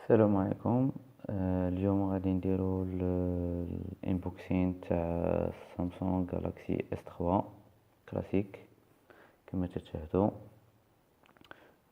السلام عليكم. اليوم غادي نديرو الانبوكسين تاع سامسونج جالاكسي اس 3 كلاسيك كما تشاهدوا.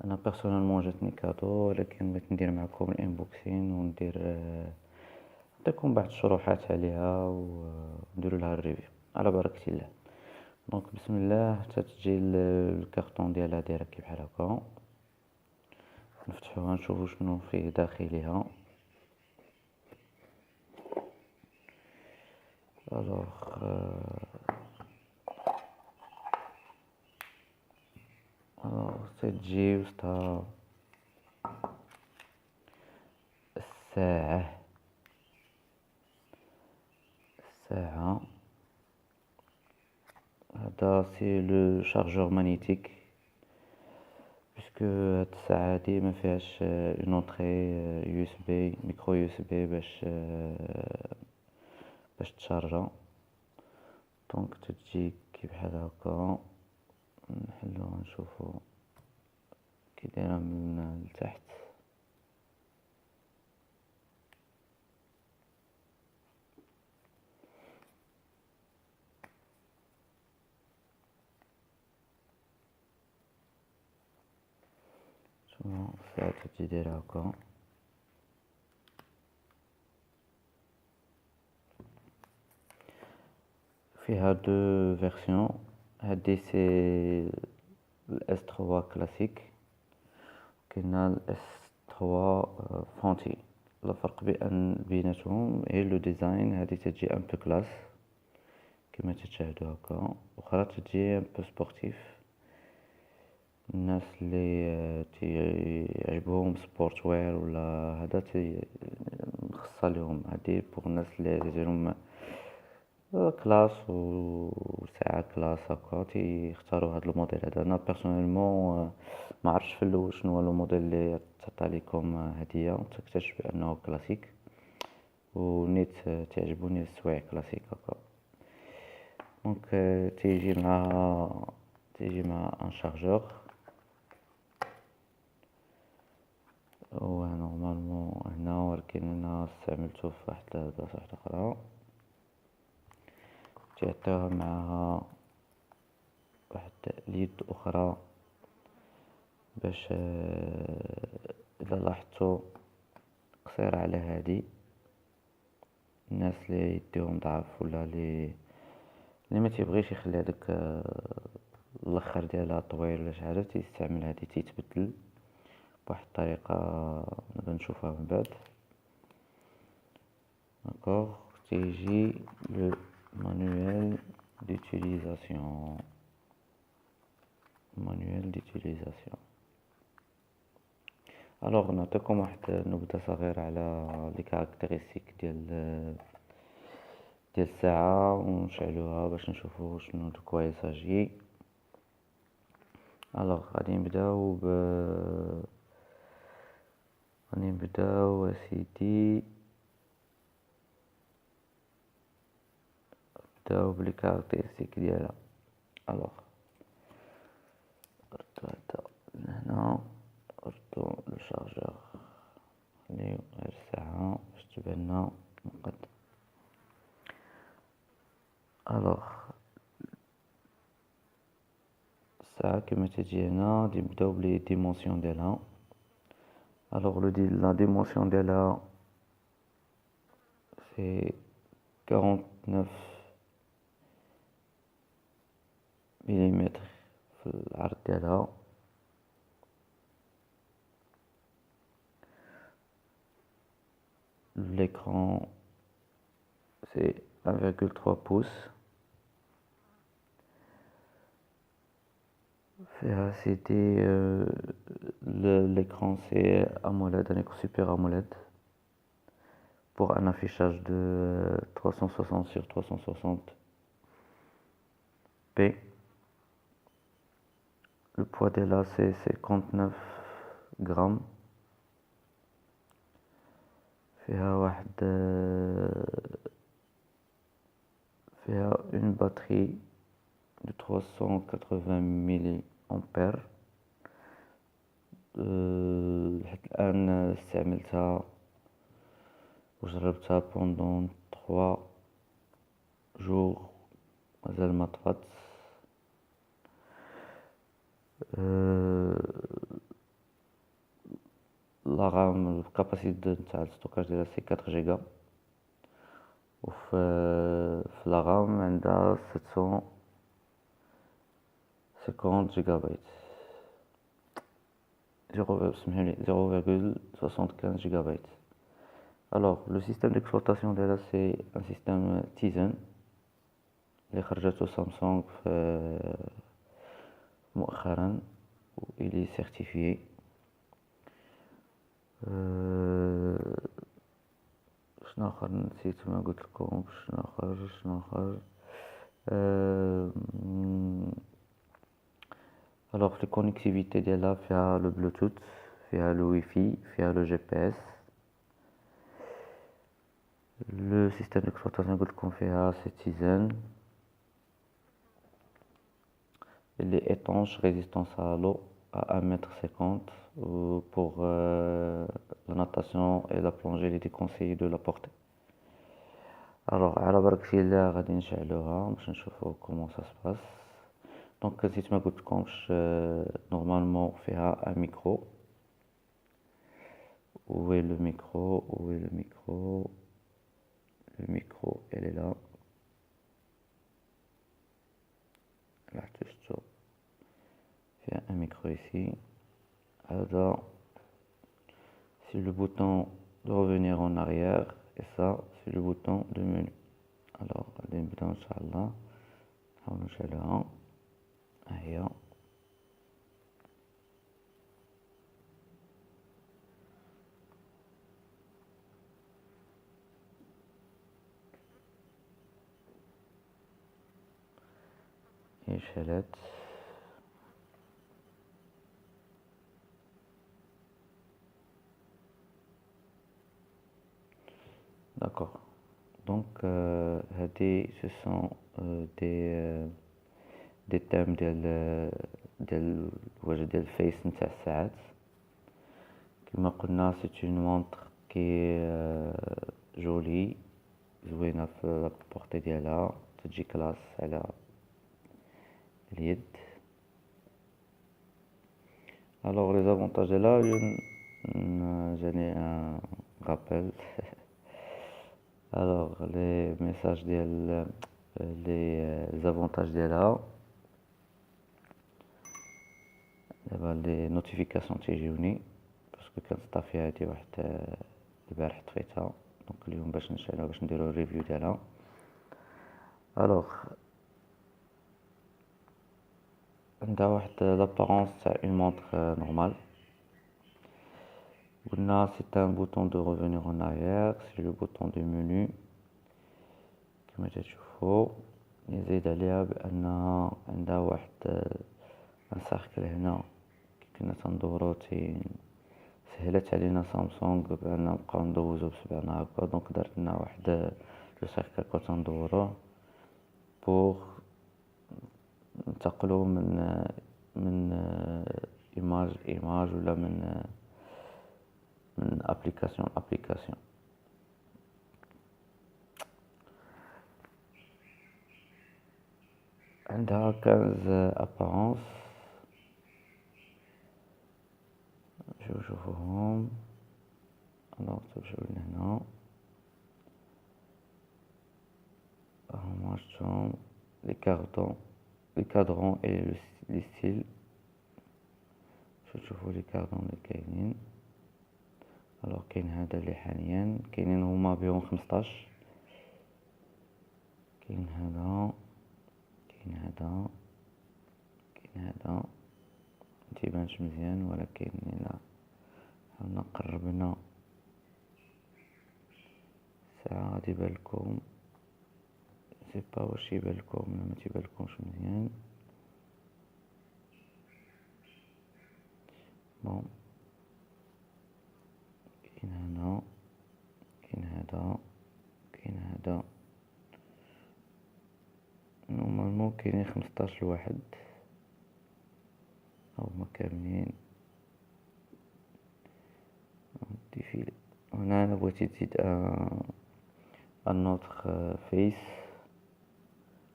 انا بيرسونيلمون جاتني كادو، ولكن بغيت ندير معكم الانبوكسين نعطيكم بعض الشروحات عليها ونديرو لها الريفيو على بركة الله. دونك بسم الله. تتجي الكارطون ديالها دايره كي بحال هكا، نفتحوها نشوفو شنو فيه داخلها. الوغ تتجي وسطها الساعة. هذا سي لو شارجور مانيتيك، باسكو هاد الساعة هادي ما فيهاش اون اونطري يو اس بي، ميكرو يو اس بي باش تشارجا. دونك تتجي كي بحال هكا، نحلوها نشوفو كي دايرة من التحت. شوفو الساعة تتجي دايرة هكا. فيها دو فيرسيون، هادي سي الاس 3 كلاسيك، كاينه الاس 3 فونتي. الفرق بيناتهم هي لو ديزاين. هادي تجي ان بو كلاس كما تشاهدوا هكا، واخرى تجي ان بو سبورتيف. الناس اللي تيعجبهم سبورت وير ولا هذا مخصصه لهم. هادي بوغ الناس اللي ديالهم كلاس وساعة كلاس هكا تيختاروا هاد الموديل هذا. انا بيرسونيلمون ما عرفتش في الاول شنو هو الموديل اللي تعطى لكم هديه، تكتشف بانه كلاسيك، ونيت تعجبوني السوايع كلاسيك هكا. دونك تيجي مع ان شارجور، و نورمالمون هنا، ولكن انا استعملته في واحد البلاصه واحده اخرى. تعطيوها معها واحد اليد اخرى باش اذا لاحظتوا قصيرة على هادي، الناس اللي يديهم ضعف ولا اللي ما تيبغيش يخلي هذاك الاخر ديالها طويل ولا شي حاجه، تيستعمل هادي. تيتبدل بواحد الطريقه نبغي نشوفها من بعد. داكوغ. تيجي لو مانويل ديوتيليزاسيون. الوغ نعطيكم واحد نبذه صغيره على لي كاركتيرستيك ديال الساعه، ونشعلوها باش نشوفو شنو دو كوا يساجي. الوغ غادي نبداو اسيدي، نبداو بلي كاركتيرستيك ديالها. الوغ ردو هدا لهنا، ردو لو شارجور، خليو غير الساعة باش تباننا مقد. الوغ الساعة كما تجي هنا، غادي نبداو بلي ديمونسيون ديالها. الوغ لا ديمونسيون ديالها سي 49 مليمتر في العرض ديالها. l'écran c'est 1,3 pouces. فيها سيدي l'écran c'est AMOLED, un écran super AMOLED pour un affichage de 360 sur 360 p. Le poids de là c'est 59 grammes. فيها une batterie de 380 mAh. لحد الآن استعملتها وجربتها بوندون 3 جوغ مازال ما طفات. لا رام الكاباسيتي تاع الستوكاج ديالها سي 4 جيجا، في لا رام عندها 750 جيجا بايت، سمحولي 0,75 جيجا بايت. الوغ لو سيستيم ديكسبلوطاسيون ديالها سي ان سيستيم تيزن اللي خرجاتو سامسونج مؤخرا و إلي سيرتيفيي. شناخر نسيت ما قلتلكم، شناخر الوغ في الكونيكتيفيتي ديالها فيها لو بلوتوث، فيها لو ويفي، فيها لو جي بي اس. لو سيستيم ديكسبلوطاسيون قلتلكم فيها سي تيزن اللي étanche, résistance à l'eau à 1,50 m. Pour la natation et la plongée, il est déconseillé de la porter. Alors, على برك شي غادي نشعلوها باش نشوفو كومون سا سباس. دونك نسيت ما قلتلكمش، نورمالمون فيها ان ميكرو. Où est le micro? Où est le micro? Le micro, elle est là. Là, il y a un micro ici. Alors, c'est le bouton de revenir en arrière. Et ça, c'est le bouton de menu. Alors, allez, Inch'Allah. On va نشعلها. هي شعلت. D'accord. Donc, ce sont des thèmes ديال الفيس نتاع الساعات. كما قلنا c'est une montre qui est jolie زوينة في البورتي ديالها، تجي كلاس على اليد. alors les avantages ديالها جاني un rappel. alors les messages ديال les avantages ديالها دابا لي نوتيفيكاسيون تيجيوني باسكو كنطفي هادي واحد البارح طفيتها، دونك اليوم باش نشعلها باش نديرو الريفيو ديالها. الوغ عندها واحد لابارونس تاع اون مونطر نورمال. قلنا c'est un bouton de revenir en arrière, c'est le bouton de menu كما تشوفوا. يزيد عليها بانها عندها واحد ان سيركل هنا كي كنا تندورو سهلت علينا سامسونج بان نبقاو ندوزو بصبعنا هكا، دونك دارت لنا واحد لو سيركل كنت ندوروه بوغ ننتقلو من ايماج ولا من ابليكاسيون ابليكاسيون. عندها 15 ابارونس، شوفوهم. الوغ تمشيو لهنا هما شفتهم لي كادرون اي لي ستيل. شوفوا لي كادرون اللي كاينين. الوغ كاين هذا اللي حاليا كاينين هما بهم 15، كاين هذا كاين هذا كاين هذا متيبانش مزيان، ولكن الا حاولنا قربنا ساعة غادي يبانلكم. سي با واش يبانلكم ولا ما تيبانلكمش مزيان. بون كاين هنا كاين هذا كاين هذا، نورمالمون كاينين 15 لواحد، هما كاملين défilé. هنا انا بغيتي تزيد un autre face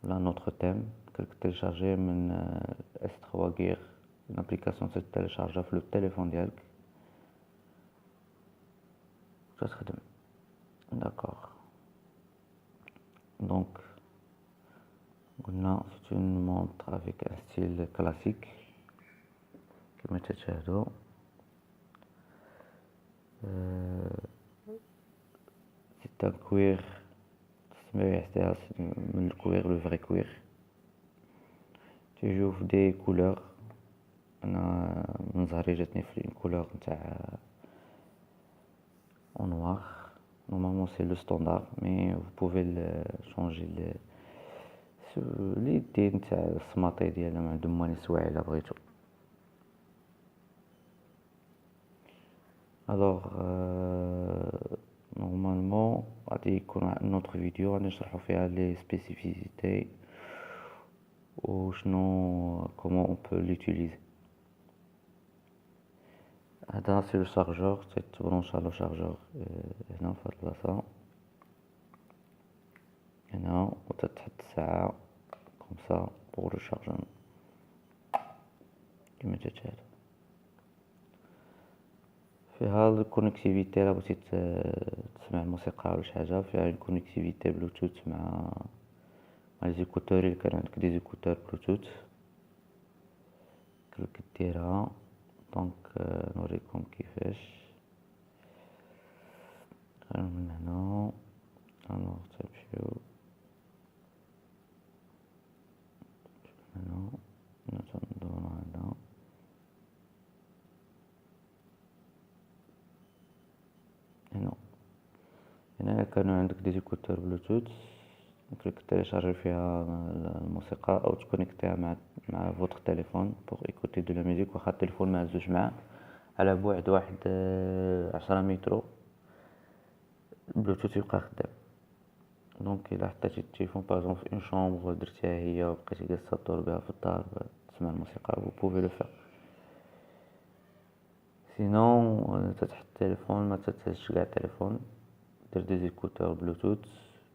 ولا un autre thème تيليشارجيه من S3 Gear، une application تتيليشارجا في التليفون ديالك تخدم. داكوغ دونك قلنا c'est une montre avec un style classique كما تشاهدوا. c'est un cuir من الكوير لو فري كوير. تيجيو في دي كولور، انا من ظهري جاتني في كولور نتاع en noir. Normalement c'est le standard, mais vous pouvez changer l'idée نتاع السماطي ديالها مع دماني سوايع الا بغيتو. alors normalement غادي يكون une autre vidéo غادي نشرحو فيها les spécificités و شنو comment on peut l'utiliser. هذا سي لو شارجور، تبرونشا لو شارجور هنا في هاد البلاصة هنا، وتتحط الساعة كوم سا بور لو شارجمون كيما تشاهدوا. فيها الكونيكتيفيتي الا بغيتي تسمع الموسيقى ولا شي حاجة، فيها الكونيكتيفيتي بلوتوث مع لي زيكوتور. الا كان عندك دي زيكوتور بلوتوث كديرها. دونك نوريكم كيفاش. من هنا الوغ تمشيو هنا تندور هنا هنا كانوا عندك دي زيكوتور بلوتوث يمكنك تيليشارجي فيها الموسيقى او تكونيكتيها مع فوتر تليفون بوغ ايكوتي دو لا ميوزيك. واخا التليفون ما هزوش معاه على بعد واحد 10 متر البلوتوث يبقى خدام. دونك الا حطيتي التليفون باغ في اون شومبر درتيها هي وبقيتي جالسه تدور بها في الدار تسمع الموسيقى vous pouvez le faire. سينون تتحط التليفون ما تتهزش كاع التليفون، دير دي زيكوتور بلوتوث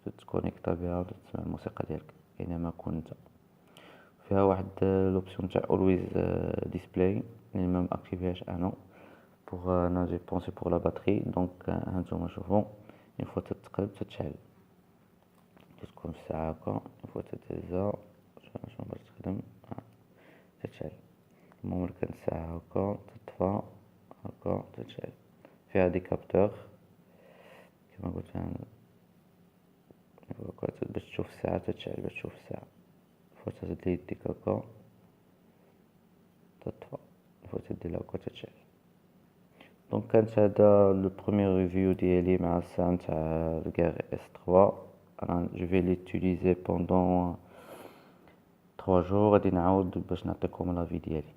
تتكونيكتا بها وتسمع الموسيقى ديالك اينما كنت. فيها واحد لوبسيون تاع اولويز ديسبلاي اللي ما ماكتيفيهاش انا بوغ انا جي بونسي بوغ لا باتري. دونك هانتوما شوفوا اون فوا تتقلب تتشعل تكون في الساعه هكا، اون فوا تتهزها شنو باش تخدم تتشعل. المهم كانت الساعه هكا تطفى هكا تتشعل. فيها دي كابتور كما قلت انا باش تشوف الساعه تتشعل، باش تشوف الساعه فوا تزيد يديك هكا تطفى، فوا تدير هكا تتشعل. دونك كانت هذا لو بروميير ريفيو ديالي مع الساعه نتاع الغير اس 3. انا جو في ليوتيليزي بوندون 3 جور، غادي نعاود باش نعطيكم لافي ديالي.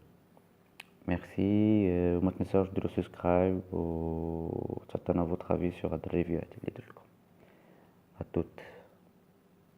ميرسي وما تنساوش ديروا سبسكرايب و تعطينا فوتر افي سور هاد الريفيو اللي درت لكم. ا توت.